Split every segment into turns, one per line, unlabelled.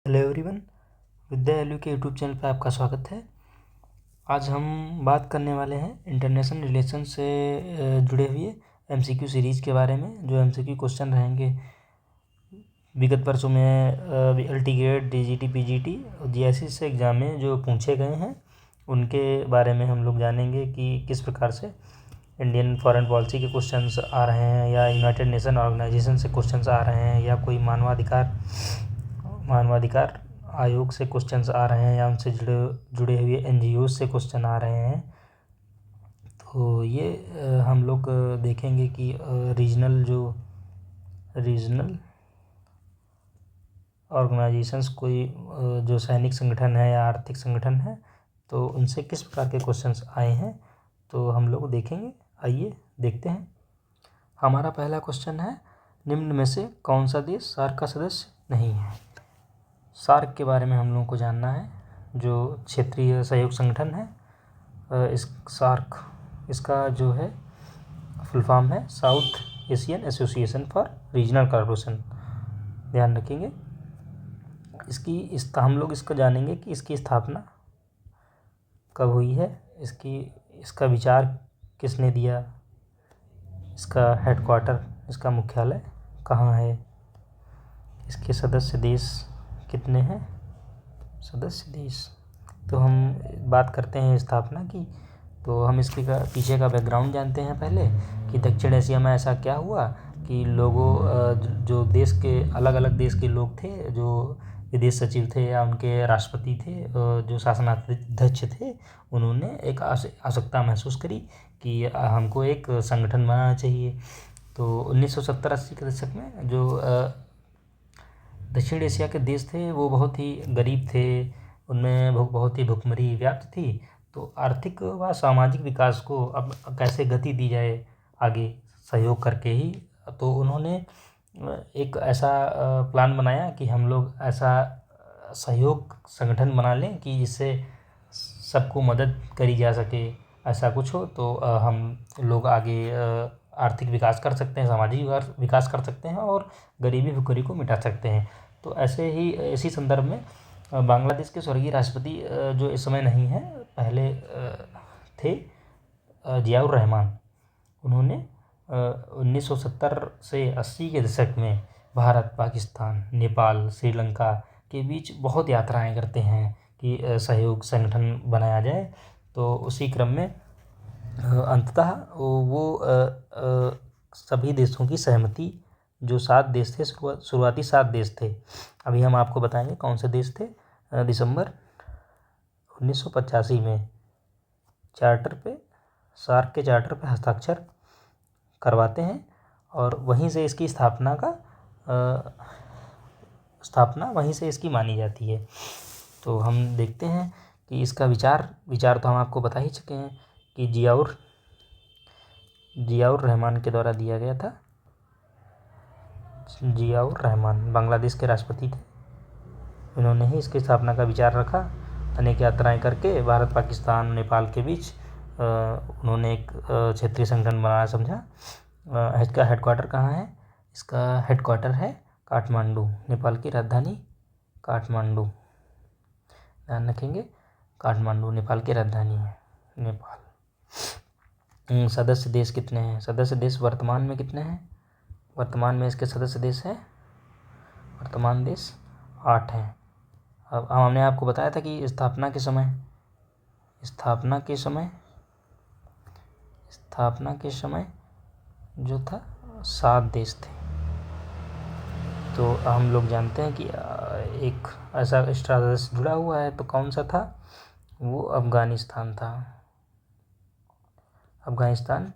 Hello everyone, विद्या LU के YouTube channel पर आपका स्वागत है। आज हम बात करने वाले हैं इंटरनेशनल रिलेशन से जुड़े हुए एमसीक्यू सीरीज़ के बारे में। जो एमसीक्यू क्वेश्चन रहेंगे विगत वर्षों में एलटी गेट, डीजीटी, पीजीटी और जीएसएस से एग्ज़ाम में जो पूछे गए हैं उनके बारे में हम लोग जानेंगे कि किस प्रकार से इंडियन फॉरेन पॉलिसी के क्वेश्चंस आ रहे हैं, या यूनाइटेड नेशन ऑर्गेनाइजेशन से क्वेश्चंस आ रहे हैं, या कोई मानवाधिकार आयोग से क्वेश्चंस आ रहे हैं, या उनसे जुड़े हुए एनजीओ से क्वेश्चन आ रहे हैं। तो ये हम लोग देखेंगे कि रीजनल ऑर्गेनाइजेशंस कोई जो सैनिक संगठन है या आर्थिक संगठन है, तो उनसे किस प्रकार के क्वेश्चंस आए हैं तो हम लोग देखेंगे। आइए देखते हैं। हमारा पहला क्वेश्चन है, निम्न में से कौन सा देश सार्क का सदस्य नहीं है। सार्क के बारे में हम लोगों को जानना है, जो क्षेत्रीय सहयोग संगठन है। इसका जो है फुल फॉर्म है south Asian association for regional cooperation. ध्यान रखेंगे। हम लोग इसको जानेंगे कि इसकी स्थापना कब हुई है, इसका विचार किसने दिया, इसका हेडक्वार्टर, इसका मुख्यालय कहाँ है, इसके सदस्य देश कितने हैं, सदस्य देश। तो हम बात करते हैं स्थापना की, तो हम इसके पीछे का बैकग्राउंड जानते हैं पहले कि दक्षिण एशिया में ऐसा क्या हुआ कि जो देश के अलग अलग देश के लोग थे, जो विदेश सचिव थे या उनके राष्ट्रपति थे, जो शासनाध्यक्ष थे, उन्होंने एक आवश्यकता महसूस करी कि हमको एक संगठन बनाना चाहिए। तो 1970-80 के दशक में जो दक्षिण एशिया के देश थे वो बहुत ही गरीब थे, उनमें बहुत ही भुखमरी व्याप्त थी। तो आर्थिक व सामाजिक विकास को अब कैसे गति दी जाए आगे सहयोग करके ही, तो उन्होंने एक ऐसा प्लान बनाया कि हम लोग ऐसा सहयोग संगठन बना लें कि जिससे सबको मदद करी जा सके। ऐसा कुछ हो तो हम लोग आगे आर्थिक विकास कर सकते हैं, सामाजिक विकास कर सकते हैं और गरीबी भुखमरी को मिटा सकते हैं। तो इसी संदर्भ में बांग्लादेश के स्वर्गीय राष्ट्रपति जो इस समय नहीं है, पहले थे जियाउर रहमान। उन्होंने 1970 से 80 के दशक में भारत, पाकिस्तान, नेपाल, श्रीलंका के बीच बहुत यात्राएं करते हैं कि सहयोग संगठन बनाया जाए। तो उसी क्रम में अंततः वो सभी देशों की सहमति, जो 7 देश थे, शुरुआती 7 देश थे, अभी हम आपको बताएंगे कौन से देश थे। दिसंबर 1985 में सार्क के चार्टर पे हस्ताक्षर करवाते हैं और वहीं से इसकी स्थापना वहीं से इसकी मानी जाती है। तो हम देखते हैं कि इसका विचार तो हम आपको बता ही चुके हैं कि जियाउर रहमान के द्वारा दिया गया था। जियाउर रहमान बांग्लादेश के राष्ट्रपति थे, इन्होंने ही इसकी स्थापना का विचार रखा। अनेक यात्राएं करके भारत, पाकिस्तान, नेपाल के बीच उन्होंने एक क्षेत्रीय संगठन बनाना समझा। इसका हेडक्वार्टर कहाँ है? इसका हेडक्वार्टर है काठमांडू, नेपाल की राजधानी काठमांडू। ध्यान रखेंगे, काठमांडू नेपाल की राजधानी है, नेपाल। सदस्य देश कितने हैं? सदस्य देश वर्तमान में कितने हैं? वर्तमान में इसके सदस्य देश हैं, वर्तमान देश 8 हैं। अब हमने आपको बताया था कि स्थापना के समय जो था 7 देश थे। तो हम लोग जानते हैं कि एक ऐसा एक्स्ट्रा सदस्य जुड़ा हुआ है, तो कौन सा था? वो अफ़गानिस्तान था। अफ़गानिस्तान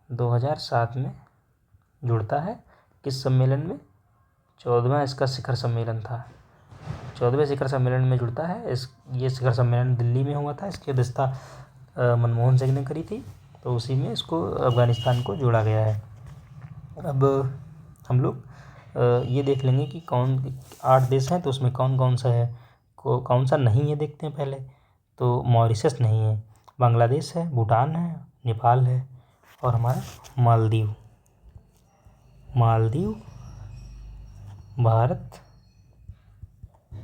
2007 में जुड़ता है। किस सम्मेलन में? 14वां इसका शिखर सम्मेलन था। 14वें शिखर सम्मेलन में जुड़ता है। ये शिखर सम्मेलन दिल्ली में हुआ था। इसकी अध्यक्षता मनमोहन सिंह ने करी थी। तो उसी में इसको अफ़गानिस्तान को जोड़ा गया है। अब हम लोग ये देख लेंगे कि 8 देश हैं, तो उसमें कौन कौन सा है, कौन सा नहीं है देखते हैं पहले। तो मॉरिशस नहीं है, बांग्लादेश है, भूटान है, नेपाल है और हमारा मालदीव, भारत,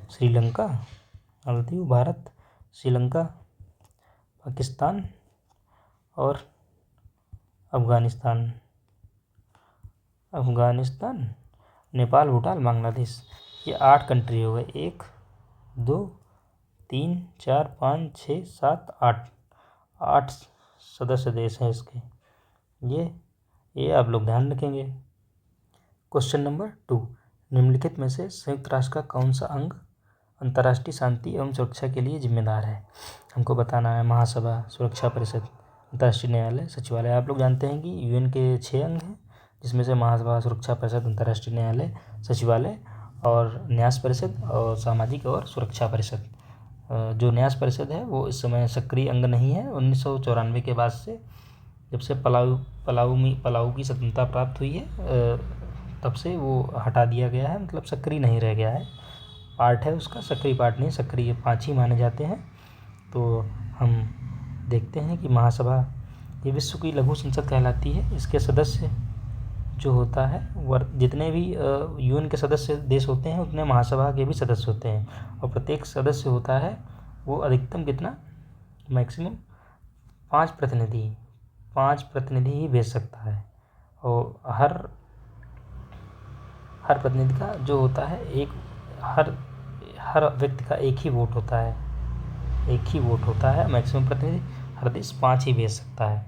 श्रीलंका, मालदीव, भारत, श्रीलंका, पाकिस्तान और अफ़गानिस्तान, नेपाल, भूटान, बांग्लादेश। ये 8 कंट्री हो गए। 1 2 3 4 5 6 7 8 सदस्य देश हैं इसके। ये आप लोग ध्यान रखेंगे। क्वेश्चन नंबर 2, निम्नलिखित में से संयुक्त राष्ट्र का कौन सा अंग अंतर्राष्ट्रीय शांति एवं सुरक्षा के लिए जिम्मेदार है? हमको बताना है। महासभा, सुरक्षा परिषद, अंतर्राष्ट्रीय न्यायालय, सचिवालय। आप लोग जानते हैं कि यूएन के 6 अंग हैं, जिसमें से महासभा, सुरक्षा परिषद, अंतर्राष्ट्रीय न्यायालय, सचिवालय और न्यास परिषद और सामाजिक और सुरक्षा परिषद। जो न्यास परिषद है वो इस समय सक्रिय अंग नहीं है। 1994 के बाद से, जब से पलाऊ की स्वतंत्रता प्राप्त हुई है, तब से वो हटा दिया गया है, मतलब सक्रिय नहीं रह गया है। पार्ट है उसका, सक्रिय पार्ट नहीं, सक्रिय 5 ही माने जाते हैं। तो हम देखते हैं कि महासभा ये विश्व की लघु संसद कहलाती है। इसके सदस्य जो होता है, जितने भी यूएन के सदस्य देश होते हैं उतने महासभा के भी सदस्य होते हैं। और प्रत्येक सदस्य होता है वो अधिकतम कितना, मैक्सिमम 5 प्रतिनिधि ही भेज सकता है। और हर प्रतिनिधि का जो होता है, हर व्यक्ति का एक ही वोट होता है। मैक्सिमम प्रतिनिधि हर देश 5 ही भेज सकता है।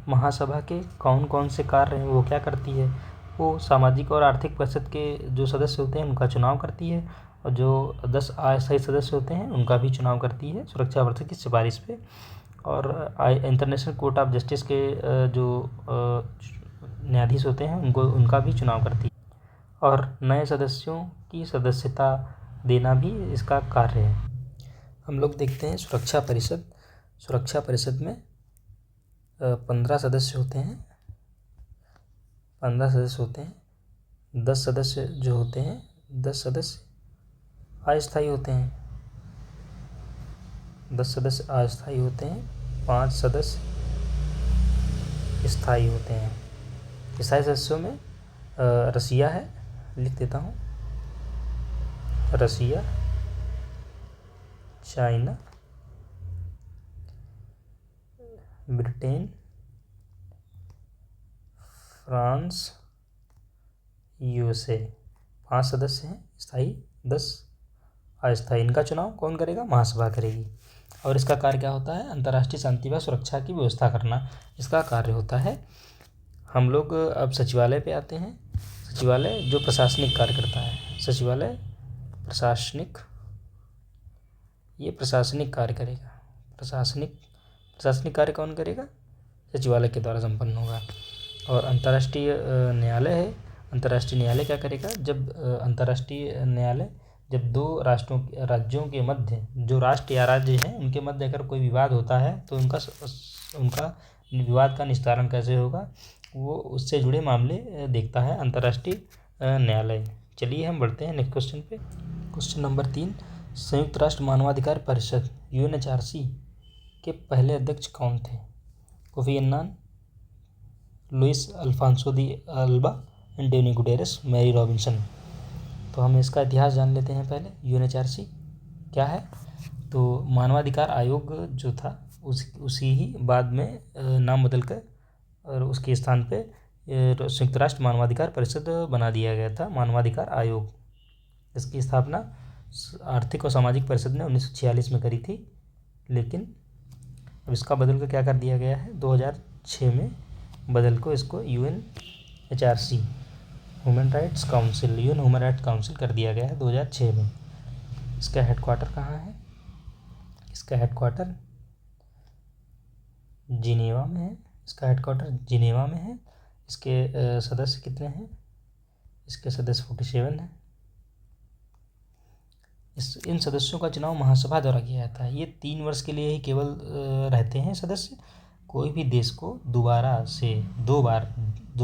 महासभा के कौन कौन से कार्य हैं, वो क्या करती है? वो सामाजिक और आर्थिक परिषद के जो सदस्य होते हैं उनका चुनाव करती है, और जो 10 अस्थायी सदस्य होते हैं उनका भी चुनाव करती है सुरक्षा परिषद की सिफारिश पे। और इंटरनेशनल कोर्ट ऑफ जस्टिस के जो न्यायाधीश होते हैं उनका भी चुनाव करती है। और नए सदस्यों की सदस्यता देना भी इसका कार्य है। हम लोग देखते हैं सुरक्षा परिषद में 15 सदस्य होते हैं। 10 सदस्य जो होते हैं, 10 सदस्य अस्थायी होते हैं। 10 सदस्य अस्थायी होते हैं, 5 सदस्य स्थायी होते हैं। स्थायी सदस्यों में रसिया है, लिख देता हूँ, रसिया, चाइना, ब्रिटेन, फ्रांस, यूएसए। 5 सदस्य हैं स्थायी, 10 अस्थायी। इनका चुनाव कौन करेगा? महासभा करेगी। और इसका कार्य क्या होता है? अंतर्राष्ट्रीय शांति व सुरक्षा की व्यवस्था करना इसका कार्य होता है। हम लोग अब सचिवालय पे आते हैं। सचिवालय जो प्रशासनिक कार्य करता है, सचिवालय प्रशासनिक कार्य करेगा। प्रशासनिक कार्य कौन करेगा? सचिवालय के द्वारा संपन्न होगा। और अंतर्राष्ट्रीय न्यायालय है। अंतर्राष्ट्रीय न्यायालय क्या करेगा? जब 2 राज्यों के मध्य, जो राष्ट्र या राज्य हैं उनके मध्य अगर कोई विवाद होता है तो उनका विवाद का निस्तारण कैसे होगा, वो उससे जुड़े मामले देखता है अंतर्राष्ट्रीय न्यायालय। चलिए हम बढ़ते हैं नेक्स्ट क्वेश्चन पे। क्वेश्चन नंबर 3, संयुक्त राष्ट्र मानवाधिकार परिषद UNHRC के पहले अध्यक्ष कौन थे? Kofi Annan, Luis Alfonso de Alba, Antonio Guterres, Mary Robinson. तो हम इसका इतिहास जान लेते हैं पहले। UNHRC क्या है? तो मानवाधिकार आयोग जो था उसी ही बाद में नाम बदलकर और उसके स्थान पे संयुक्त राष्ट्र मानवाधिकार परिषद बना दिया गया था, मानवाधिकार आयोग। इसकी स्थापना आर्थिक और सामाजिक परिषद ने 1946 में करी थी, लेकिन अब इसका बदल कर क्या कर दिया गया है? 2006 में बदल को इसको UNHRC ह्यूमन राइट्स काउंसिल कर दिया गया है 2006 में। इसका हेडक्वार्टर कहाँ है? इसका हेडक्वार्टर जिनेवा में है। इसके सदस्य कितने हैं? इसके सदस्य 47 हैं। इन सदस्यों का चुनाव महासभा द्वारा किया जाता है। ये 3 वर्ष के लिए ही केवल रहते हैं सदस्य। कोई भी देश को दो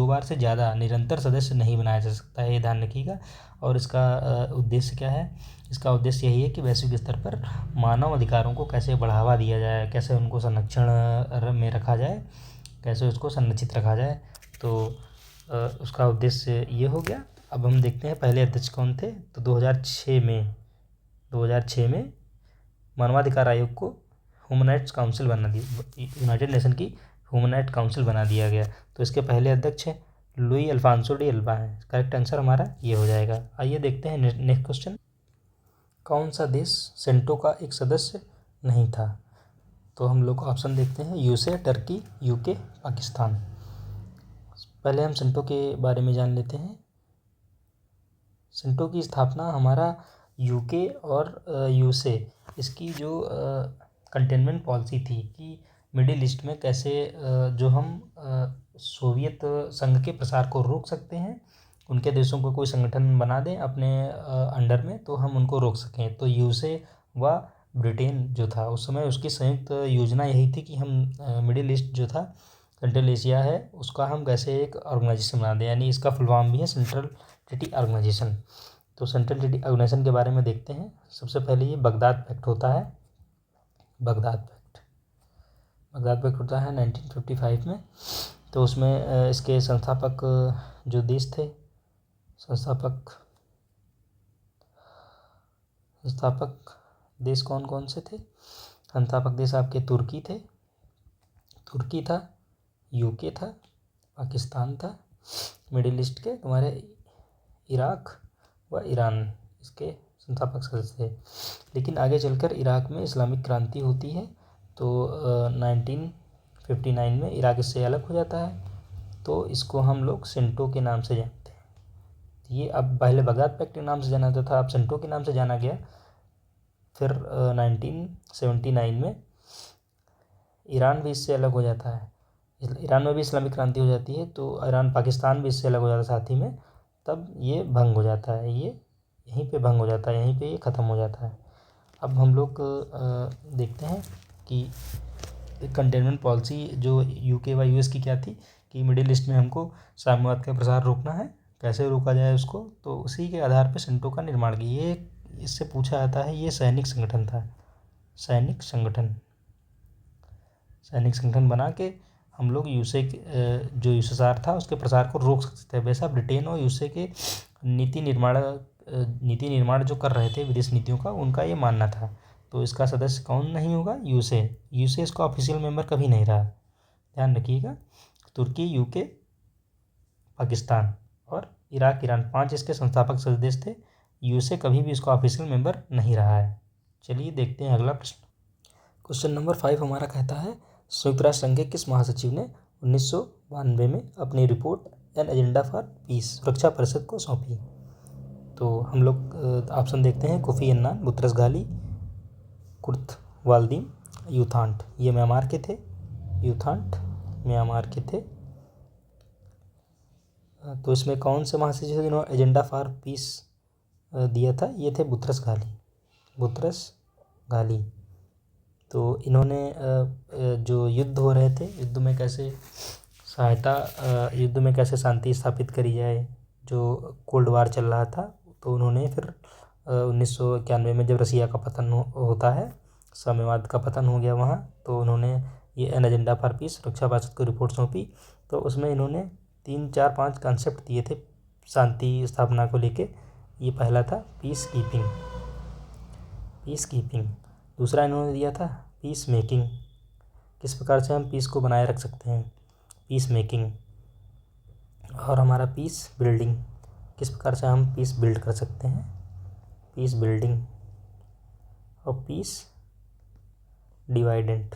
बार से ज़्यादा निरंतर सदस्य नहीं बनाया जा सकता है, ये ध्यान रखिएगा। और इसका उद्देश्य क्या है? इसका उद्देश्य यही है कि वैश्विक स्तर पर मानव अधिकारों को कैसे बढ़ावा दिया जाए, कैसे उनको संरक्षण में रखा जाए, कैसे उसको संरक्षित रखा जाए। तो उसका उद्देश्य ये हो गया। अब हम देखते हैं पहले अध्यक्ष कौन थे। तो 2006 में मानवाधिकार आयोग को ह्यूमन राइट्स काउंसिल बना दिया, यूनाइटेड नेशन की ह्यूमन राइट काउंसिल बना दिया गया। तो इसके पहले अध्यक्ष है लुई अल्फांसो डी एल्बा है। करेक्ट आंसर हमारा ये हो जाएगा। आइए देखते हैं नेक्स्ट क्वेश्चन। कौन सा देश सेंटो का एक सदस्य नहीं था? तो हम लोग ऑप्शन देखते हैं, यूएसए, टर्की, यूके, पाकिस्तान। पहले हम सेंटो के बारे में जान लेते हैं। सेंटो की स्थापना हमारा यूके और यूएसए, इसकी जो कंटेनमेंट पॉलिसी थी कि मिडिल ईस्ट में कैसे जो हम सोवियत संघ के प्रसार को रोक सकते हैं, उनके देशों को कोई संगठन बना दें अपने अंडर में तो हम उनको रोक सकें। तो यूएसए व ब्रिटेन जो था उस समय, उसकी संयुक्त योजना यही थी कि हम मिडिल ईस्ट जो था, सेंट्रल एशिया है, उसका हम कैसे एक ऑर्गेनाइजेशन बना दें। यानी इसका फुल फॉर्म भी है सेंट्रल ट्रीटी ऑर्गेनाइजेशन। तो सेंट्रल ट्रीटी ऑर्गेनाइजेशन के बारे में देखते हैं। सबसे पहले ये बगदाद पैक्ट होता है। बगदाद पैक्ट होता है 1955 में। तो उसमें इसके संस्थापक जो देश थे, संस्थापक देश कौन कौन से थे? संस्थापक देश आपके तुर्की था, यूके था, पाकिस्तान था, मिडिल ईस्ट के तुम्हारे इराक व ईरान इसके संस्थापक सदस्य थे। लेकिन आगे चलकर इराक में इस्लामिक क्रांति होती है। तो 1959 में इराक इससे अलग हो जाता है। तो इसको हम लोग सेंटो के नाम से जानते हैं। ये अब पहले बगदाद पैक्ट के नाम से जाना जाता था, अब सेंटो के नाम से जाना गया। फिर 1979 में ईरान भी इससे अलग हो जाता है। ईरान में भी इस्लामिक क्रांति हो जाती है, तो ईरान पाकिस्तान भी इससे अलग हो जाता है साथ ही में। तब ये भंग हो जाता है, ये यहीं पे भंग हो जाता है, यहीं पे ये ख़त्म हो जाता है। अब हम लोग देखते हैं कि कंटेनमेंट पॉलिसी जो यूके व यूएस की क्या थी कि मिडिल ईस्ट में हमको साम्यवाद का प्रसार रोकना है, कैसे रोका जाए उसको। तो उसी के आधार पर सेंटो का निर्माण किया। ये इससे पूछा जाता है, ये सैनिक संगठन था, सैनिक संगठन बना के हम लोग यूएसए जो यूएसएसआर था उसके प्रसार को रोक सकते थे। वैसा ब्रिटेन और यूएसए के नीति निर्माण जो कर रहे थे विदेश नीतियों का, उनका ये मानना था। तो इसका सदस्य कौन नहीं होगा? यूएसए इसका ऑफिशियल मेंबर कभी नहीं रहा, ध्यान रखिएगा। तुर्की, यूके, पाकिस्तान और इराक, ईरान, 5 इसके संस्थापक सदस्य थे। यूएसए कभी भी इसका ऑफिशियल मेंबर नहीं रहा है। चलिए देखते हैं अगला प्रश्न। क्वेश्चन नंबर 5 हमारा कहता है, संयुक्त राष्ट्र संघ के किस महासचिव ने 1992 में अपनी report an agenda for piece सुरक्षा परिषद को सौंपी? तो हम लोग ऑप्शन देखते हैं, Kofi Annan, Boutros Ghali, Kurt Waldheim, U Thant. ये म्यांमार के थे, म्यांमार के थे। तो इसमें कौन से महासचिव जिन्होंने एजेंडा फॉर पीस दिया था? ये थे बुतरस घाली। तो इन्होंने जो युद्ध हो रहे थे, युद्ध में कैसे शांति स्थापित करी जाए, जो कोल्ड वार चल रहा था, तो उन्होंने फिर 1991 में जब रसिया का पतन होता है, साम्यवाद का पतन हो गया वहाँ, तो उन्होंने ये एन एजेंडा फॉर पीस सुरक्षा परिषद को रिपोर्ट सौंपी। तो उसमें इन्होंने 3, 4, 5 कॉन्सेप्ट दिए थे शांति स्थापना को लेके। ये पहला था पीस कीपिंग। दूसरा इन्होंने दिया था पीस मेकिंग, किस प्रकार से हम पीस को बनाए रख सकते हैं, पीस मेकिंग। और हमारा पीस बिल्डिंग, किस प्रकार से हम पीस बिल्ड कर सकते हैं, पीस बिल्डिंग। और पीस डिवाइडेंट,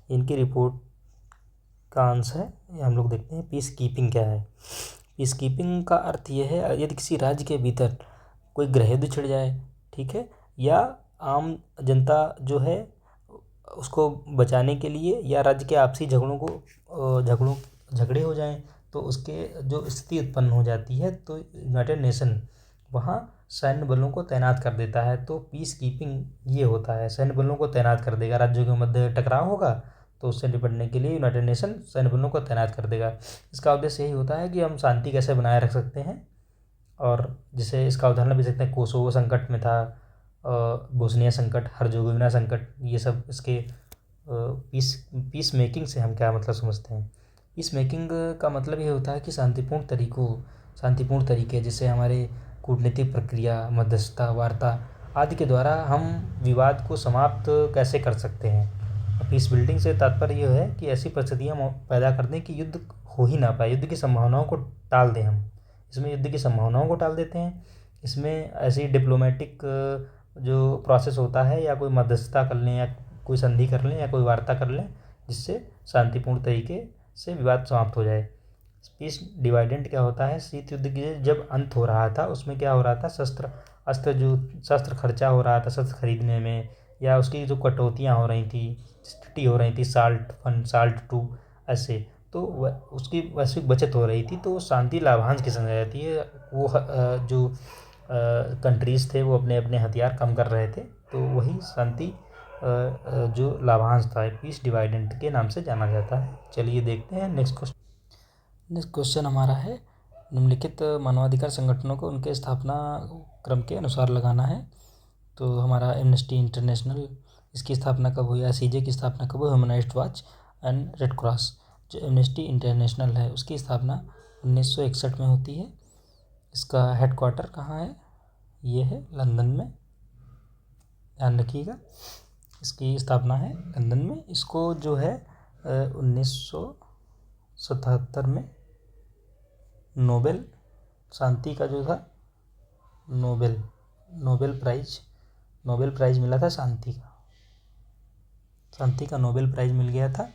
इनकी रिपोर्ट का आंसर है। हम लोग देखते हैं पीस कीपिंग क्या है। पीस कीपिंग का अर्थ यह है, यदि किसी राज्य के भीतर कोई गृहयुद्ध छिड़ जाए, ठीक है, या आम जनता जो है उसको बचाने के लिए, या राज्य के आपसी झगड़े हो जाएं, तो उसके जो स्थिति उत्पन्न हो जाती है, तो यूनाइटेड नेशन वहाँ सैन्य बलों को तैनात कर देता है। तो पीस कीपिंग ये होता है, सैन्य बलों को तैनात कर देगा। राज्यों के मध्य टकराव होगा तो उससे निपटने के लिए यूनाइटेड नेशन सैन्य बलों को तैनात कर देगा। इसका उद्देश्य यही होता है कि हम शांति कैसे बनाए रख सकते हैं। और जैसे इसका उदाहरण भी सकते हैं, कोसोवो संकट में था, बोस्निया संकट, हर्जेगोविना संकट, ये सब इसके पीस मेकिंग से हम क्या मतलब समझते हैं। पीस मेकिंग का मतलब ये होता है कि शांतिपूर्ण तरीकों शांतिपूर्ण तरीके जिससे हमारे कूटनीतिक प्रक्रिया, मध्यस्थता, वार्ता आदि के द्वारा हम विवाद को समाप्त कैसे कर सकते हैं। पीस बिल्डिंग से तात्पर्य यह है कि ऐसी परिस्थितियाँ पैदा कर दें कि युद्ध हो ही ना पाए, युद्ध की संभावनाओं को टाल दें हम। इसमें युद्ध की संभावनाओं को टाल देते हैं। इसमें ऐसी डिप्लोमेटिक जो प्रोसेस होता है या कोई मध्यस्थता कर लें या कोई संधि कर लें या कोई वार्ता कर लें जिससे शांतिपूर्ण तरीके से विवाद समाप्त हो जाए। पीस डिवाइडेंट क्या होता है, शीत युद्ध के जब अंत हो रहा था उसमें क्या हो रहा था, शस्त्र खर्चा हो रहा था शस्त्र खरीदने में, या उसकी जो कटौतियाँ हो रही थी, स्थिति हो रही थी, साल्ट फंड, साल्ट टू, ऐसे तो उसकी वैश्विक बचत हो रही थी, तो शांति लाभांश की समझ जाती है। वो जो कंट्रीज़ थे वो अपने अपने हथियार कम कर रहे थे, तो वही शांति जो लाभांश था पीस डिवाइडेंट के नाम से जाना जाता है। चलिए देखते हैं नेक्स्ट क्वेश्चन हमारा है, निम्नलिखित मानवाधिकार संगठनों को उनके स्थापना क्रम के अनुसार लगाना है। तो हमारा एमनेस्टी इंटरनेशनल, इसकी स्थापना कब हुई, ICJ की स्थापना कब हुई, human rights watch and red cross. जो एमनेस्टी इंटरनेशनल है उसकी स्थापना 1961 में होती है। इसका हेडक्वार्टर कहाँ है, ये है लंदन में, ध्यान रखिएगा। इसकी स्थापना है लंदन में। इसको जो है 1977 में नोबेल शांति का जो था नोबेल प्राइज़ मिला था, शांति का नोबेल प्राइज़ मिल गया था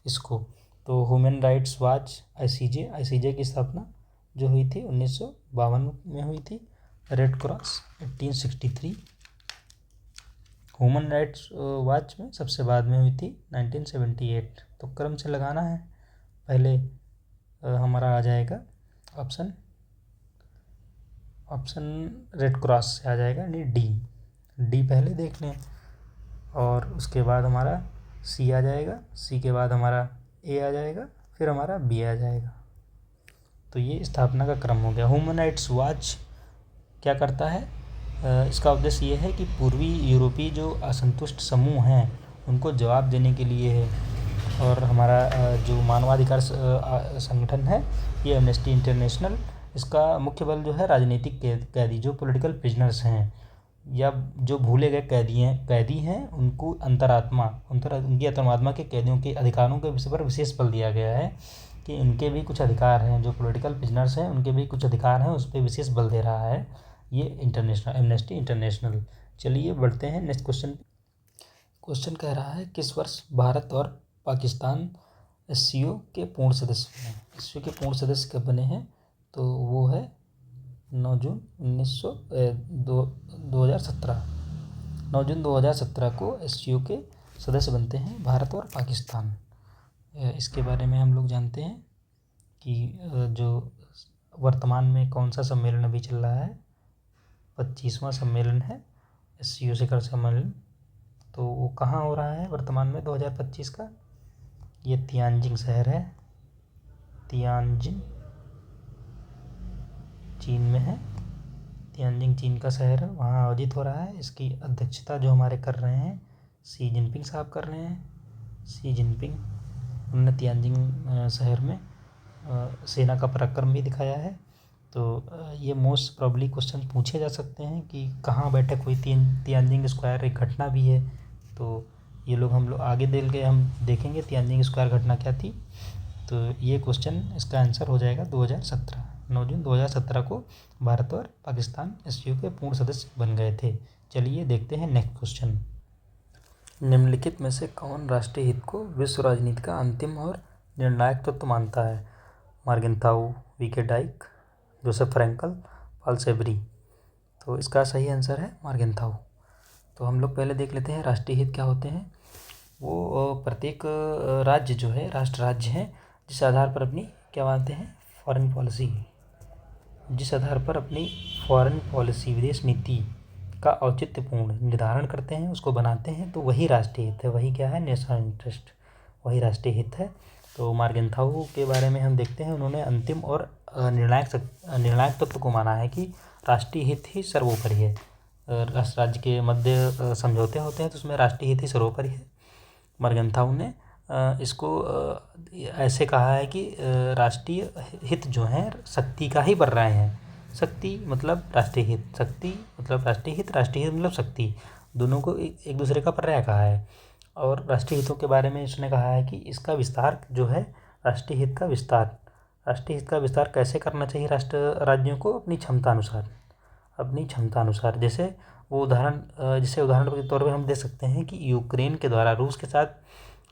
इसको। तो ह्यूमन राइट्स वॉच ICJ की स्थापना जो हुई थी 1952 में हुई थी। Red cross 1863। Human rights watch में सबसे बाद में हुई थी 1978। तो क्रम से लगाना है, पहले हमारा आ जाएगा ऑप्शन रेड क्रॉस से आ जाएगा, यानी डी पहले देख लें, और उसके बाद हमारा सी आ जाएगा, सी के बाद हमारा ए आ जाएगा, फिर हमारा बी आ जाएगा। तो ये स्थापना का क्रम हो गया। ह्यूमन राइट्स वॉच क्या करता है, इसका उद्देश्य ये है कि पूर्वी यूरोपीय जो असंतुष्ट समूह हैं उनको जवाब देने के लिए है। और हमारा जो मानवाधिकार संगठन है ये एमनेस्टी इंटरनेशनल, इसका मुख्य बल जो है राजनीतिक कैदी जो पॉलिटिकल प्रिजनर्स हैं या जो भूले गए कैदी हैं उनको उनकी अंतरात्मा के कैदियों के अधिकारों के विषय पर विशेष बल दिया गया है कि उनके भी कुछ अधिकार हैं, जो पॉलिटिकल प्रिजनर्स हैं उनके भी कुछ अधिकार हैं, उस पर विशेष बल दे रहा है ये एमनेस्टी इंटरनेशनल। चलिए बढ़ते हैं नेक्स्ट क्वेश्चन कह रहा है, किस वर्ष भारत और पाकिस्तान SCO के पूर्ण सदस्य बने। SCO के पूर्ण सदस्य कब बने हैं, तो वो है 9 जून 2017। 9 जून 2017 को SCO के सदस्य बनते हैं भारत और पाकिस्तान। इसके बारे में हम लोग जानते हैं कि जो वर्तमान में कौन सा सम्मेलन अभी चल रहा है, 25वां सम्मेलन है SCO शिखर सम्मेलन। तो वो कहाँ हो रहा है वर्तमान में 2025 का, ये तियानजिन शहर है, तियानजिन चीन में है, तियानजिन चीन का शहर है, वहाँ आयोजित हो रहा है। इसकी अध्यक्षता जो हमारे कर रहे हैं शी जिनपिंग साहब कर रहे हैं। शी जिनपिंग उन्होंने तियानजिन शहर में सेना का पराक्रम भी दिखाया है। तो ये मोस्ट प्रॉब्ली क्वेश्चन पूछे जा सकते हैं कि कहाँ बैठक हुई तियानजिन स्क्वायर, एक घटना भी है। तो ये हम लोग आगे हम देखेंगे तियानजिन स्क्वायर घटना क्या थी। तो ये क्वेश्चन इसका आंसर हो जाएगा 2017। 9 जून 2017 को भारत और पाकिस्तान SCO के पूर्ण सदस्य बन गए थे। चलिए देखते हैं नेक्स्ट क्वेश्चन। निम्नलिखित में से कौन राष्ट्रीय हित को विश्व राजनीति का अंतिम और निर्णायक तत्व मानता है। Morgenthau, VK Dyke, Joseph Frankel, Paul Seabury. तो इसका सही आंसर है मार्गेंथाउ। तो हम लोग पहले देख लेते हैं राष्ट्रीय हित क्या होते हैं। वो प्रत्येक राज्य जो है राष्ट्र राज्य हैं जिस आधार पर अपनी क्या मानते हैं फॉरेन पॉलिसी, जिस आधार पर अपनी फॉरेन पॉलिसी विदेश नीति का औचित्यपूर्ण निर्धारण करते हैं, उसको बनाते हैं, तो वही राष्ट्रीय हित है, वही क्या है नेशनल इंटरेस्ट, वही राष्ट्रीय हित है। तो मार्गेंथाउ के बारे में हम देखते हैं, उन्होंने अंतिम और निर्णायक तत्व को माना है कि राष्ट्रीय हित ही सर्वोपरि है। राष्ट्र राज्य के मध्य समझौते होते हैं तो उसमें राष्ट्रीय हित ही सर्वोपरि है। मार्गेंथाउ ने इसको ऐसे कहा है कि राष्ट्रीय हित जो हैं शक्ति का ही बढ़ रहे हैं। शक्ति मतलब राष्ट्रीय हित, शक्ति मतलब राष्ट्रीय हित, राष्ट्रीय हित मतलब शक्ति, दोनों को एक दूसरे का पर्याय कहा है। और राष्ट्रीय हितों के बारे में इसने कहा है कि इसका विस्तार जो है, राष्ट्रीय हित का विस्तार कैसे करना चाहिए राष्ट्र राज्यों को, अपनी क्षमता अनुसार। जैसे उदाहरण के तौर पे हम दे सकते हैं कि यूक्रेन के द्वारा रूस के साथ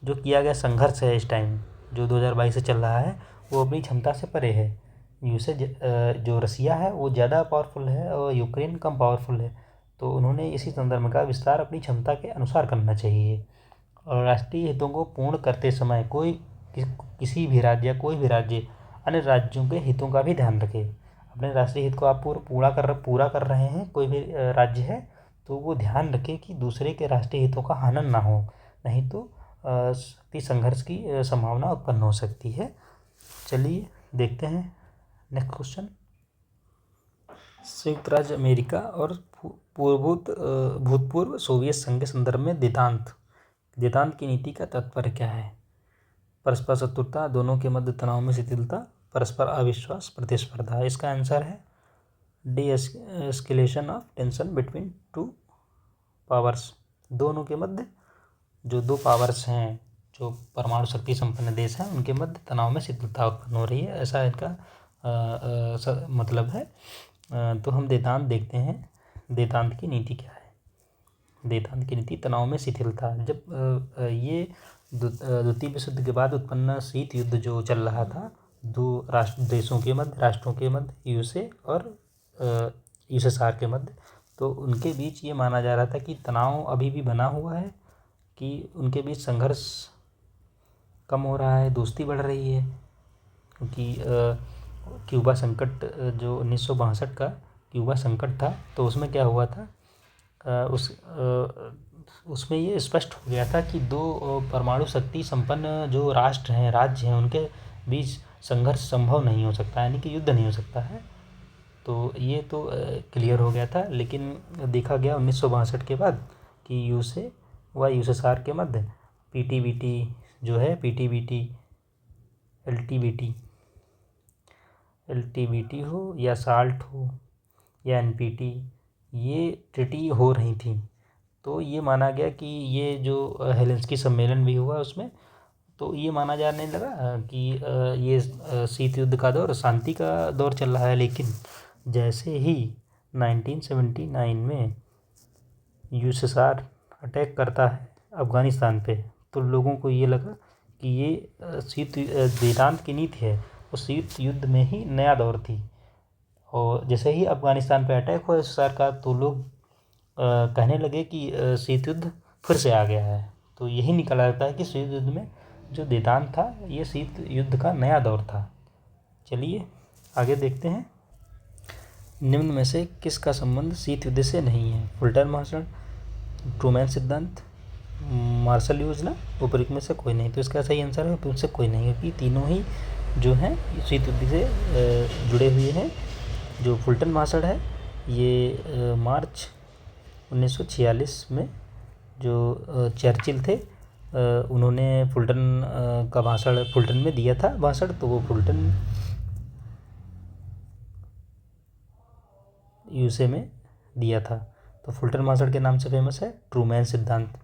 जो किया गया संघर्ष है इस टाइम, जो 2022 से चल रहा है, वो अपनी क्षमता से परे है। जो रसिया है वो ज़्यादा पावरफुल है और यूक्रेन कम पावरफुल है। तो उन्होंने इसी संदर्भ में कहा विस्तार अपनी क्षमता के अनुसार करना चाहिए। और राष्ट्रीय हितों को पूर्ण करते समय किसी भी राज्य या कोई भी राज्य अन्य राज्यों के हितों का भी ध्यान रखे। अपने राष्ट्रीय हित को आप पूरा कर रहे हैं, कोई भी राज्य है, तो वो ध्यान रखे कि दूसरे के राष्ट्रीय हितों का हनन ना हो, नहीं तो शक्ति संघर्ष की संभावना उत्पन्न हो सकती है। चलिए देखते हैं नेक्स्ट क्वेश्चन। संयुक्त राज्य अमेरिका और भूतपूर्व सोवियत संघ के संदर्भ में देतांत की नीति का तात्पर्य क्या है? परस्पर शत्रुता, दोनों के मध्य तनाव में शिथिलता, परस्पर अविश्वास, प्रतिस्पर्धा। इसका आंसर है D, escalation of tension between two powers. दोनों के मध्य जो दो पावर्स हैं, जो परमाणु शक्ति संपन्न देश हैं, उनके मध्य तनाव में शिथिलता उत्पन्न हो रही है, ऐसा इनका मतलब है। तो हम देतांत देखते हैं, देतांत की नीति क्या है। देतांत की नीति तनाव में शिथिलता। जब ये द्वितीय विश्व युद्ध के बाद उत्पन्न शीत युद्ध जो चल रहा था दो राष्ट्रों के मध्य यूएसए और यूएसएसआर के मध्य, तो उनके बीच ये माना जा रहा था कि तनाव अभी भी बना हुआ है, कि उनके बीच संघर्ष कम हो रहा है, दोस्ती बढ़ रही है। क्योंकि क्यूबा संकट जो 1962 का क्यूबा संकट था, तो उसमें क्या हुआ था, उसमें ये स्पष्ट हो गया था कि दो परमाणु शक्ति संपन्न जो राज्य हैं, उनके बीच संघर्ष संभव नहीं हो सकता, यानी कि युद्ध नहीं हो सकता है। तो ये तो क्लियर हो गया था। लेकिन देखा गया 1962 के बाद कि यूएसए व यूएसएसआर के मध्य एलटीबीटी हो या साल्ट हो या एनपीटी, ये ट्रीटी हो रही थी। तो ये माना गया कि ये जो हेलेंस्की सम्मेलन भी हुआ उसमें, तो ये माना जाने लगा कि ये शीत युद्ध का दौर शांति का दौर चल रहा है। लेकिन जैसे ही 1979 में यूएसएसआर अटैक करता है अफ़गानिस्तान पे, तो लोगों को ये लगा कि ये देतांत की नीति है, उस शीत युद्ध में ही नया दौर थी। और जैसे ही अफ़गानिस्तान पे अटैक हुआ यूएसएसआर का, तो लोग कहने लगे कि शीत युद्ध फिर से आ गया है। तो यही निकला जाता है कि शीत युद्ध में जो देतांत था, ये शीत युद्ध का नया दौर था। चलिए आगे देखते हैं। निम्न में से किसका संबंध शीत युद्ध से नहीं है? फुलटन भाषण, ट्रूमैन सिद्धांत, मार्शल योजना, ऊपरी में से कोई नहीं। तो इसका सही आंसर है ऊपरी से कोई नहीं, क्योंकि तीनों ही जो हैं शीत युद्ध से जुड़े हुए हैं। जो फुलटन भाषण है ये मार्च 1946 में जो चर्चिल थे, उन्होंने फुलटन का भाषण फुलटन में दिया था भाषण, तो वो फुलटन यूएसए में दिया था। तो फुलटन भाषण के नाम से फेमस है ट्रूमैन सिद्धांत।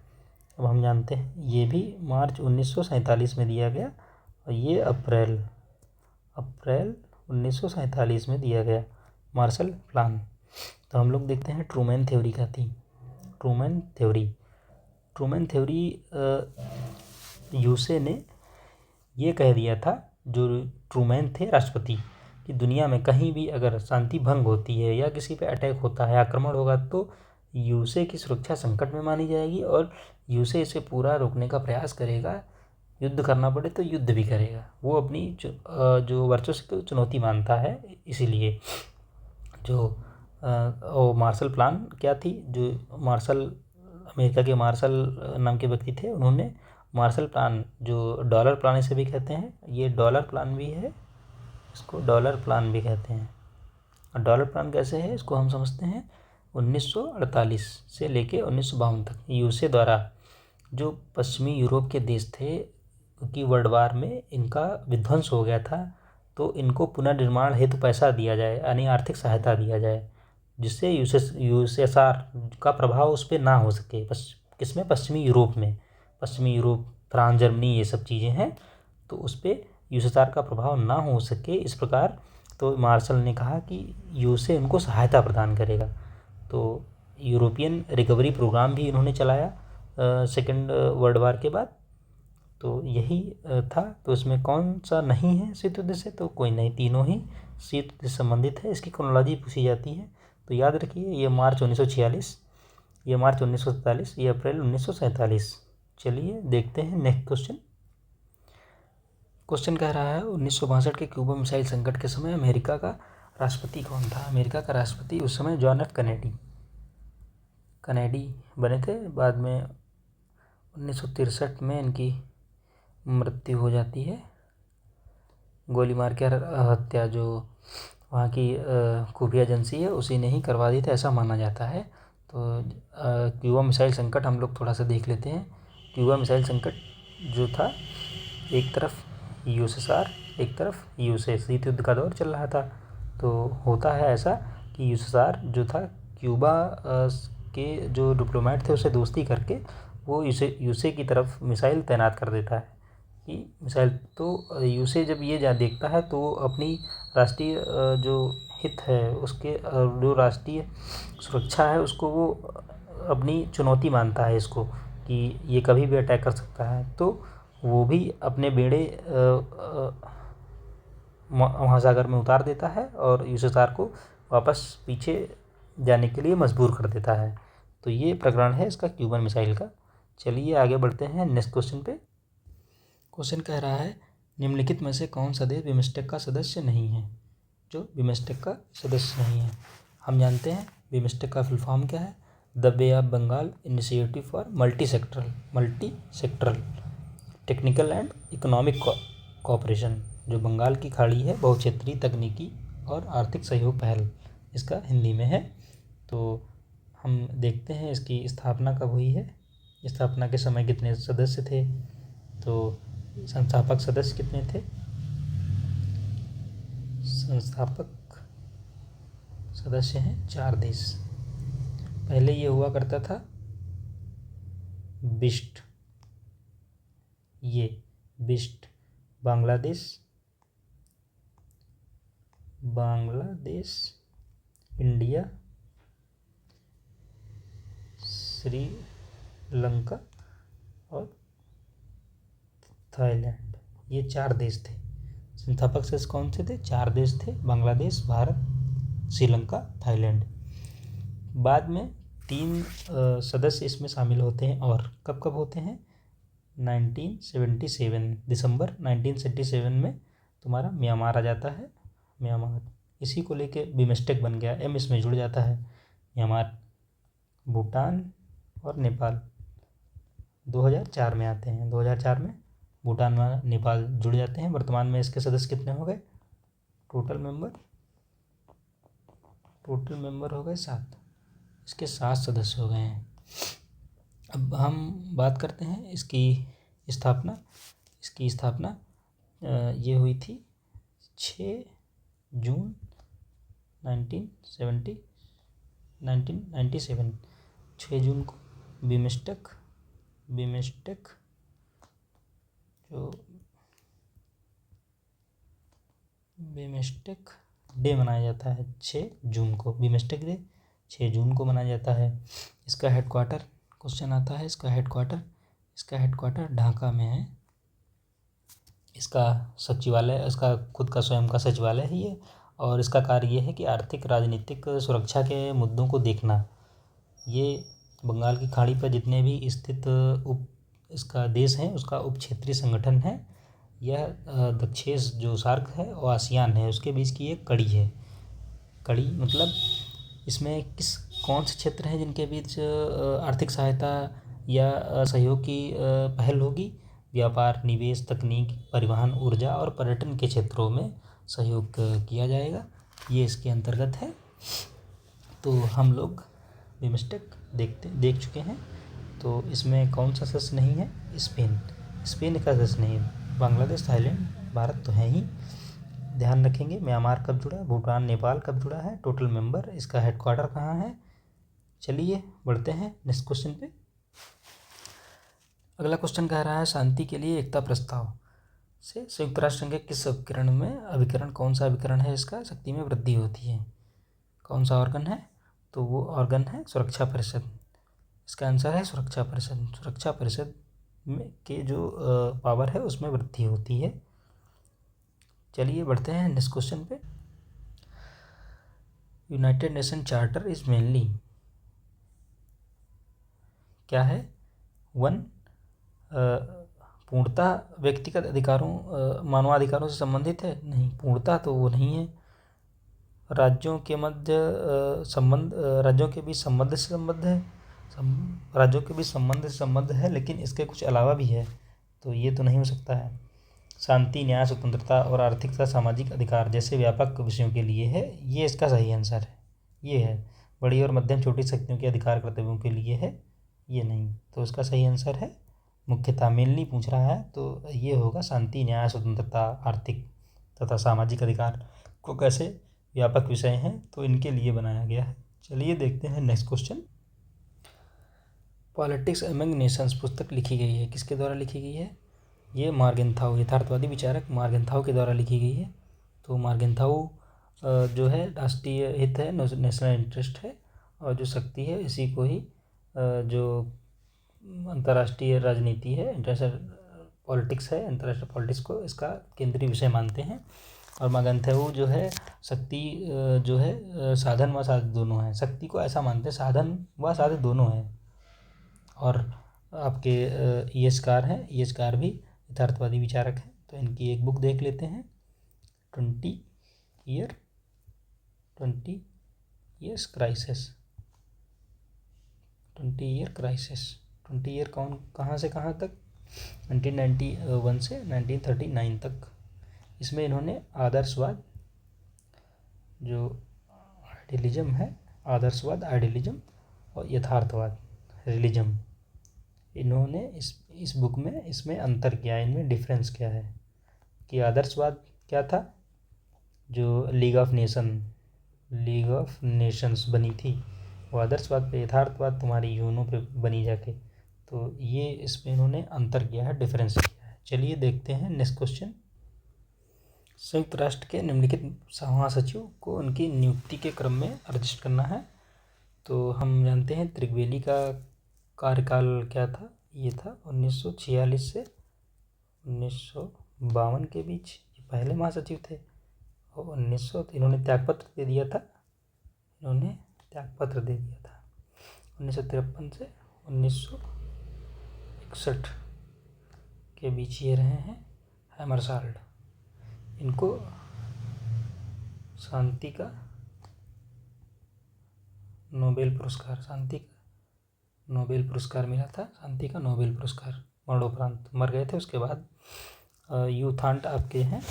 अब हम जानते हैं ये भी मार्च 1947 में दिया गया, और ये अप्रैल 1947 में दिया गया मार्शल प्लान। तो हम लोग देखते हैं ट्रूमैन थ्योरी क्या थी। ट्रूमैन थ्योरी यूएसए ने ये कह दिया था, जो ट्रूमैन थे राष्ट्रपति, कि दुनिया में कहीं भी अगर शांति भंग होती है या किसी पे अटैक होता है, आक्रमण होगा, तो यूएसए की सुरक्षा संकट में मानी जाएगी और यूएसए इसे पूरा रोकने का प्रयास करेगा। युद्ध करना पड़े तो युद्ध भी करेगा। वो अपनी जो वर्चस्व को चुनौती मानता है। इसीलिए जो मार्शल प्लान क्या थी, जो अमेरिका के मार्शल नाम के व्यक्ति थे, उन्होंने मार्शल प्लान, जो डॉलर प्लान इसे भी कहते हैं, ये डॉलर प्लान भी है, इसको डॉलर प्लान भी कहते हैं। और डॉलर प्लान कैसे है इसको हम समझते हैं। 1948 से लेके 1952 तक यूएसए द्वारा जो पश्चिमी यूरोप के देश थे, क्योंकि वर्ल्ड वार में इनका विध्वंस हो गया था, तो इनको पुनर्निर्माण हेतु पैसा दिया जाए, यानी आर्थिक सहायता दिया जाए, जिससे यूएसएसआर का प्रभाव उस पर ना हो सके। किसमें? पश्चिमी यूरोप में। पश्चिमी यूरोप, फ्रांस, जर्मनी, ये सब चीज़ें हैं, तो उस पर यूएसएसआर का प्रभाव ना हो सके, इस प्रकार तो मार्शल ने कहा कि यूएसए उनको सहायता प्रदान करेगा। तो यूरोपियन रिकवरी प्रोग्राम भी इन्होंने चलाया सेकेंड वर्ल्ड वार के बाद। तो यही था। तो इसमें कौन सा नहीं है शीत युद्ध से? तो कोई नहीं, तीनों ही शीत युद्ध से संबंधित है। इसकी क्रोनोलॉजी पूछी जाती है, तो याद रखिए, ये मार्च 1946, ये मार्च 1947, ये अप्रैल 1947। चलिए देखते हैं नेक्स्ट क्वेश्चन। क्वेश्चन कह रहा है 1962 के क्यूबा मिसाइल संकट के समय अमेरिका का राष्ट्रपति कौन था? अमेरिका का राष्ट्रपति उस समय जॉन एफ कैनेडी बने थे। बाद में 1963 में इनकी मृत्यु हो जाती है, गोली मार के हत्या जो वहाँ की खुफिया एजेंसी है उसी ने ही करवा दी थी, ऐसा माना जाता है। तो क्यूबा मिसाइल संकट हम लोग थोड़ा सा देख लेते हैं। क्यूबा मिसाइल संकट जो था, एक तरफ यूएसएसआर, एक तरफ यूएसए, शीत युद्ध का दौर चल रहा था। तो होता है ऐसा कि यूएसएसआर जो था, क्यूबा के जो डिप्लोमेट थे उससे दोस्ती करके वो यूएसए की तरफ मिसाइल तैनात कर देता है कि मिसाइल। तो यूएसए जब ये देखता है तो वो अपनी राष्ट्रीय जो हित है, उसके जो राष्ट्रीय सुरक्षा है, उसको वो अपनी चुनौती मानता है इसको, कि ये कभी भी अटैक कर सकता है। तो वो भी अपने बेड़े महासागर में उतार देता है और यूएसएसआर को वापस पीछे जाने के लिए मजबूर कर देता है। तो ये प्रकरण है इसका क्यूबन मिसाइल का। चलिए आगे बढ़ते हैं नेक्स्ट क्वेश्चन पे। क्वेश्चन कह रहा है निम्नलिखित में से कौन सा देश बिमस्टेक का सदस्य नहीं है? जो बिमस्टेक का सदस्य नहीं है, हम जानते हैं बिमस्टेक का फुल फॉर्म क्या है? The bay of Bengal initiative for multi sectoral technical and economic cooperation. जो बंगाल की खाड़ी है, बहुक्षेत्रीय तकनीकी और आर्थिक सहयोग पहल, इसका हिंदी में है। तो हम देखते हैं इसकी स्थापना कब हुई है, स्थापना के समय कितने सदस्य थे। तो संस्थापक सदस्य कितने थे? संस्थापक सदस्य हैं 4 देश। पहले ये हुआ करता था बिस्ट, ये बिस्ट बांग्लादेश, इंडिया, श्रीलंका और थाईलैंड, ये 4 देश थे। संस्थापक सदस्य कौन से थे? 4 देश थे, बांग्लादेश, भारत, श्रीलंका, थाईलैंड। बाद में 3 सदस्य इसमें शामिल होते हैं, और कब कब होते हैं? 1977, दिसंबर 1977 में तुम्हारा म्यांमार आ जाता है। म्यांमार, इसी को लेके बिमस्टेक बन गया, एम इसमें जुड़ जाता है। म्यांमार, भूटान और नेपाल 2004 में आते हैं। 2004 में भूटान में नेपाल जुड़ जाते हैं। वर्तमान में इसके सदस्य कितने हो गए? टोटल मेंबर हो गए 7। इसके 7 सदस्य हो गए हैं। अब हम बात करते हैं इसकी स्थापना। ये हुई थी 6 जून 1997। 6 जून को बिमस्टेक जो बिमस्टेक डे मनाया जाता है 6 जून को। बिमस्टेक डे 6 जून को मनाया जाता है। इसका हेडक्वार्टर, क्वेश्चन आता है इसका हेडक्वार्टर ढाका में है। इसका सचिवालय, इसका खुद का स्वयं का सचिवालय है ये, और इसका कार्य ये है कि आर्थिक, राजनीतिक, सुरक्षा के मुद्दों को देखना। ये बंगाल की खाड़ी पर जितने भी स्थित इसका देश है, उसका उप क्षेत्रीय संगठन है। यह दक्षेस जो सार्क है और आसियान है, उसके बीच की एक कड़ी है। कड़ी मतलब इसमें कौन से क्षेत्र हैं जिनके बीच आर्थिक सहायता या सहयोग की पहल होगी? व्यापार, निवेश, तकनीक, परिवहन, ऊर्जा और पर्यटन के क्षेत्रों में सहयोग किया जाएगा, ये इसके अंतर्गत है। तो हम लोग बिमस्टेक देख चुके हैं। तो इसमें कौन सा सदस्य नहीं है? स्पेन। स्पेन का देश नहीं, बांग्लादेश, थाईलैंड, भारत तो है ही, ध्यान रखेंगे। म्यांमार कब जुड़ा, भूटान, नेपाल कब जुड़ा है, टोटल मेंबर, इसका हेडक्वार्टर कहाँ है। चलिए बढ़ते हैं नेक्स्ट क्वेश्चन पे। अगला क्वेश्चन कह रहा है शांति के लिए एकता प्रस्ताव से संयुक्त राष्ट्र संघ के किस अभिकरण में, अभिकरण कौन सा अभिकरण है इसका, शक्ति में वृद्धि होती है, कौन सा ऑर्गन है, तो वो ऑर्गन है सुरक्षा परिषद। इसका आंसर है सुरक्षा परिषद। सुरक्षा परिषद में के जो पावर है उसमें वृद्धि होती है। चलिए बढ़ते हैं नेक्स्ट क्वेश्चन पे। United nation charter is mainly क्या है, वन, पूर्णतः व्यक्तिगत अधिकारों मानवाधिकारों से संबंधित है, नहीं, पूर्णतः तो वो नहीं है। राज्यों के मध्य संबंध, राज्यों के बीच संबंध से संबंध है, राज्यों के बीच संबंध से संबंध है, लेकिन इसके कुछ अलावा भी है, तो ये तो नहीं हो सकता है। शांति, न्याय, स्वतंत्रता और आर्थिक तथा सामाजिक अधिकार जैसे व्यापक विषयों के लिए है, ये इसका सही आंसर है। ये है बड़ी और मध्यम छोटी शक्तियों के अधिकार कर्तव्यों के लिए है, ये नहीं, तो इसका सही आंसर है मुख्यतः, मेनली पूछ रहा है तो ये होगा शांति, न्याय, स्वतंत्रता, आर्थिक तथा सामाजिक अधिकार को कैसे व्यापक विषय हैं तो इनके लिए बनाया गया है। चलिए देखते हैं next question. Politics among Nations पुस्तक लिखी गई है, किसके द्वारा लिखी गई है, ये मार्गेंथाउ, यथार्थवादी विचारक मार्गेंथाउ के द्वारा लिखी गई है। तो मार्गेंथाउ जो है राष्ट्रीय हित है, नेशनल इंटरेस्ट है, और जो शक्ति है इसी को ही जो अंतर्राष्ट्रीय राजनीति है, इंटरनेशनल पॉलिटिक्स है, अंतर्राष्ट्रीय पॉलिटिक्स को इसका केंद्रीय विषय मानते हैं। और मार्गेंथाउ जो है शक्ति जो है साधन व साध्य दोनों है, शक्ति को ऐसा मानते हैं साधन व साध्य दोनों है। और आपके ईएसकार हैं, ईएसकार भी यथार्थवादी विचारक हैं। तो इनकी एक बुक देख लेते हैं, 20 years crisis. 20 year crisis, 20 year कहाँ से कहाँ तक, 1991 से 1939 तक। इसमें इन्होंने आदर्शवाद, जो आइडियलिज्म है, आदर्शवाद आइडियलिज्म और यथार्थवाद रियलिज्म, इन्होंने इस बुक में इसमें अंतर किया है, इनमें डिफरेंस क्या है कि आदर्शवाद क्या था, जो लीग ऑफ नेशंस बनी थी, वो आदर्शवाद पे, यथार्थवाद तुम्हारी यूनो पे बनी जाके, तो ये इसमें इन्होंने अंतर किया है, डिफरेंस किया है। चलिए देखते हैं नेक्स्ट क्वेश्चन। संयुक्त राष्ट्र के निम्नलिखित महासचिव को उनकी नियुक्ति के क्रम में रजिस्टर करना है। तो हम जानते हैं त्रिगवेली का कार्यकाल क्या था, ये था 1946 से 1952 के बीच, ये पहले महासचिव थे। और 1900 इन्होंने त्यागपत्र दे दिया था, 1953 से 1961 के बीच ये रहे हैं हैमरसाल्ड। इनको शांति का नोबेल पुरस्कार, शांति का नोबेल पुरस्कार मिला था, शांति का नोबेल पुरस्कार, मरणोपरांत मर गए थे उसके बाद। यूथांट आपके हैं,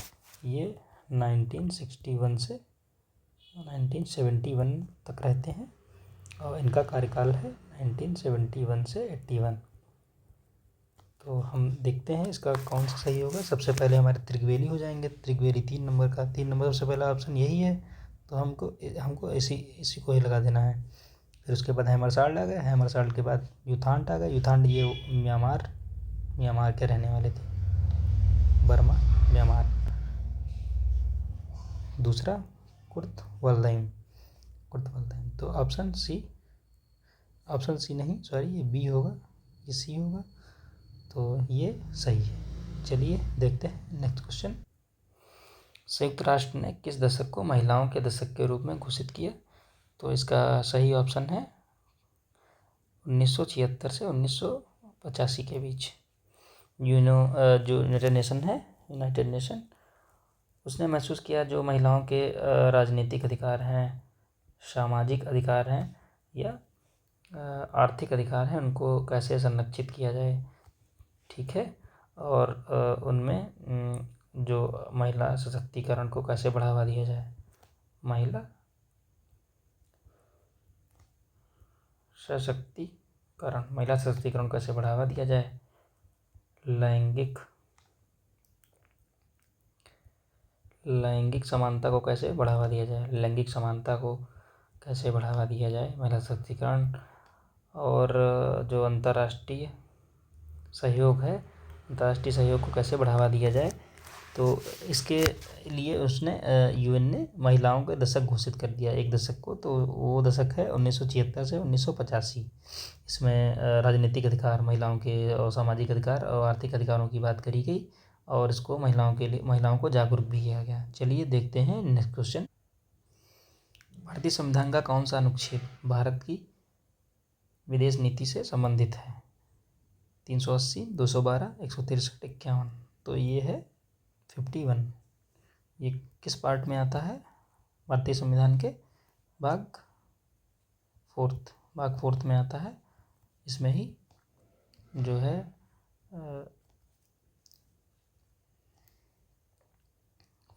ये 1961 से 1971 तक रहते हैं, और इनका कार्यकाल है 1971 से 81। तो हम देखते हैं इसका कौन सा सही होगा। सबसे पहले हमारे त्रिगवेली हो जाएंगे, त्रिगवेली 3 नंबर का, 3 नंबर सबसे पहला ऑप्शन यही है, तो हमको इसी को ही लगा देना है। फिर उसके बाद हैमरसाल्ड आ गए, हैमरसाल्ड के बाद यूथांट आ गए, यूथांट ये म्यांमार के रहने वाले थे, बर्मा, म्यांमार। दूसरा कुर्त वाल्दाइन, तो ऑप्शन सी नहीं, सॉरी, ये बी होगा, ये सी होगा, तो ये सही है। चलिए देखते हैं नेक्स्ट क्वेश्चन। संयुक्त राष्ट्र ने किस दशक को महिलाओं के दशक के रूप में घोषित किया, तो इसका सही ऑप्शन है 1976 से 1985 के बीच। जो यूनाइटेड नेशन उसने महसूस किया जो महिलाओं के राजनीतिक अधिकार हैं, सामाजिक अधिकार हैं या आर्थिक अधिकार हैं, उनको कैसे संरक्षित किया जाए, ठीक है, और उनमें जो महिला सशक्तिकरण को कैसे बढ़ावा दिया जाए, महिला सशक्तिकरण कैसे बढ़ावा दिया जाए, लैंगिक समानता को कैसे बढ़ावा दिया जाए, लैंगिक समानता को कैसे बढ़ावा दिया जाए, महिला सशक्तिकरण और जो अंतर्राष्ट्रीय सहयोग है, अंतर्राष्ट्रीय सहयोग को कैसे बढ़ावा दिया जाए। तो इसके लिए उसने यूएन ने महिलाओं के दशक घोषित कर दिया, एक दशक को। तो वो दशक है 1976 से 1985। इसमें राजनीतिक अधिकार, महिलाओं के और सामाजिक अधिकार और आर्थिक अधिकारों की बात करी गई और इसको महिलाओं को जागरूक भी किया गया। चलिए देखते हैं नेक्स्ट क्वेश्चन। भारतीय संविधान का कौन सा अनुच्छेद भारत की विदेश नीति से संबंधित है? 380, 212, 163, 51। तो ये है 51। ये किस पार्ट में आता है भारतीय संविधान के? भाग फोर्थ में आता है। इसमें ही जो है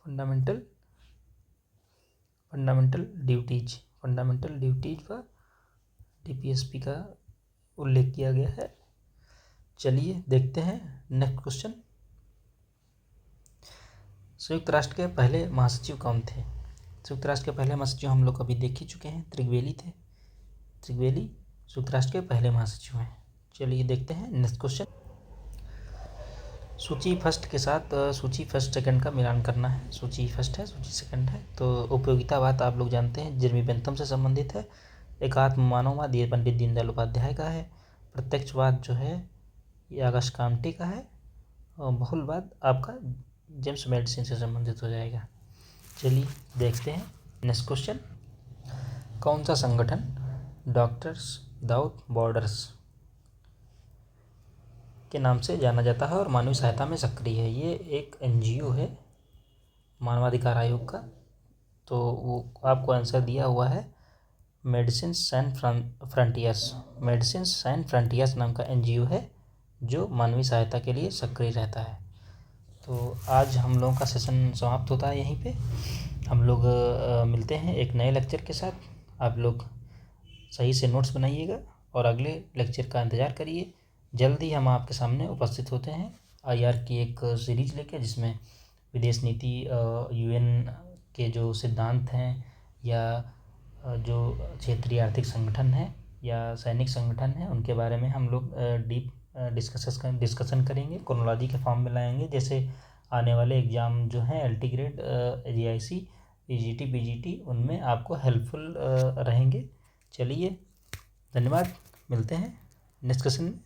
फंडामेंटल ड्यूटीज व डीपीएसपी का उल्लेख किया गया है। चलिए देखते हैं नेक्स्ट क्वेश्चन। संयुक्त राष्ट्र के पहले महासचिव कौन थे? संयुक्त राष्ट्र के पहले महासचिव हम लोग अभी देख ही चुके हैं, त्रिगवेली थे। त्रिगवेली संयुक्त राष्ट्र के पहले महासचिव हैं। चलिए देखते हैं नेक्स्ट क्वेश्चन। सूची फर्स्ट के साथ सूची फर्स्ट सेकंड का मिलान करना है। सूची फर्स्ट है, सूची सेकंड है। तो उपयोगितावाद आप लोग जानते हैं, जेरेमी बेंथम से संबंधित है। एकात्म मानववाद ये पंडित दीनदयाल उपाध्याय का है। प्रत्यक्षवाद जो है ये आगस्ट काम्टे का है। और बहुलवाद आपका जेम्स मेडिसिन से संबंधित हो जाएगा। चलिए देखते हैं नेक्स्ट क्वेश्चन। कौन सा संगठन डॉक्टर्स विदाउट बॉर्डर्स के नाम से जाना जाता है और मानवीय सहायता में सक्रिय है? ये एक एनजीओ है मानवाधिकार आयोग का। तो वो आपको आंसर दिया हुआ है मेडिसिन्स सैन फ्रंटियर्स नाम का एनजीओ है जो मानवीय सहायता के लिए सक्रिय रहता है। तो आज हम लोगों का सेशन समाप्त होता है यहीं पे। हम लोग मिलते हैं एक नए लेक्चर के साथ। आप लोग सही से नोट्स बनाइएगा और अगले लेक्चर का इंतज़ार करिए। जल्द ही हम आपके सामने उपस्थित होते हैं आईआर की एक सीरीज़ लेके, जिसमें विदेश नीति, यूएन के जो सिद्धांत हैं या जो क्षेत्रीय आर्थिक संगठन है या सैनिक संगठन है, उनके बारे में हम लोग डीप डिस्कशन करेंगे, क्रोनोलॉजी के फॉर्म में लाएंगे। जैसे आने वाले एग्ज़ाम जो हैं LT grade, GIC, PGT, BGT, उनमें आपको हेल्पफुल रहेंगे। चलिए धन्यवाद, मिलते हैं नेक्स्ट सेशन में।